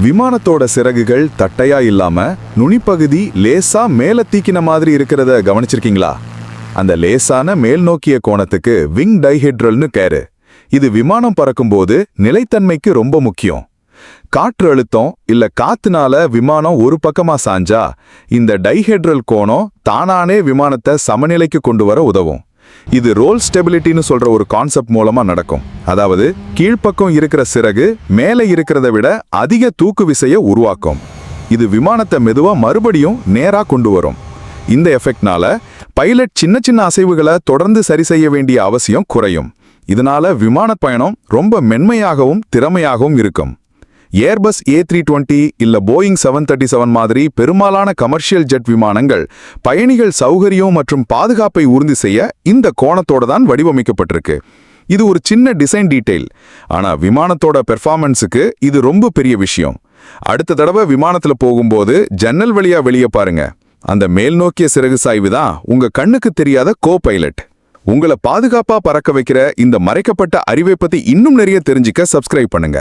விமானத்தோட சிறகுகள் தட்டையா இல்லாம நுனிப்பகுதி லேசா மேல தீக்கின மாதிரி இருக்கிறத கவனிச்சிருக்கீங்களா? அந்த லேசான மேல் நோக்கிய கோணத்துக்கு விங் டைஹெட்ரல்னு பேரு. இது விமானம் பறக்கும்போது நிலைத்தன்மைக்கு ரொம்ப முக்கியம். காற்று அழுத்தம் இல்ல காத்துனால விமானம் ஒரு பக்கமா சாஞ்சா இந்த டைஹெட்ரல் கோணம் தானானே விமானத்தை சமநிலைக்கு கொண்டு வர உதவும். இது ரோல் ஸ்டெபிலிட்டின்னு சொல்ற ஒரு கான்செப்ட் மூலமா நடக்கும். அதாவது கீழ்ப்பக்கம் இருக்கிற சிறகு மேலே இருக்கிறத விட அதிக தூக்கு விசையை உருவாக்கும். இது விமானத்தை மெதுவா மறுபடியும் நேரா கொண்டு வரும். இந்த எஃபெக்ட்னால பைலட் சின்ன சின்ன அசைவுகளை தொடர்ந்து சரி செய்ய வேண்டிய அவசியம் குறையும். இதனால விமான பயணம் ரொம்ப மென்மையாகவும் திறமையாகவும் இருக்கும். ஏர்பஸ் A320 இல்ல போயிங் 737 மாதிரி பெரும்பாலான கமர்ஷியல் ஜெட் விமானங்கள் பயணிகள் சௌகரியம் மற்றும் பாதுகாப்பை உறுதி செய்ய இந்த கோணத்தோட தான் வடிவமைக்கப்பட்டிருக்கு. இது ஒரு சின்ன டிசைன் டீடைல், ஆனா விமானத்தோட பெர்ஃபார்மன்ஸுக்கு இது ரொம்ப பெரிய விஷயம். அடுத்த தடவை விமானத்துல போகும்போது ஜன்னல் வழியா வெளியே பாருங்க. அந்த மேல் நோக்கிய சிறகு சாய்வு தான் உங்க கண்ணுக்கு தெரியாத கோ பைலட். உங்களை பாதுகாப்பா பறக்க வைக்கிற இந்த மறைக்கப்பட்ட அறிவை பத்தி இன்னும் நிறைய தெரிஞ்சுக்க சப்ஸ்கிரைப் பண்ணுங்க.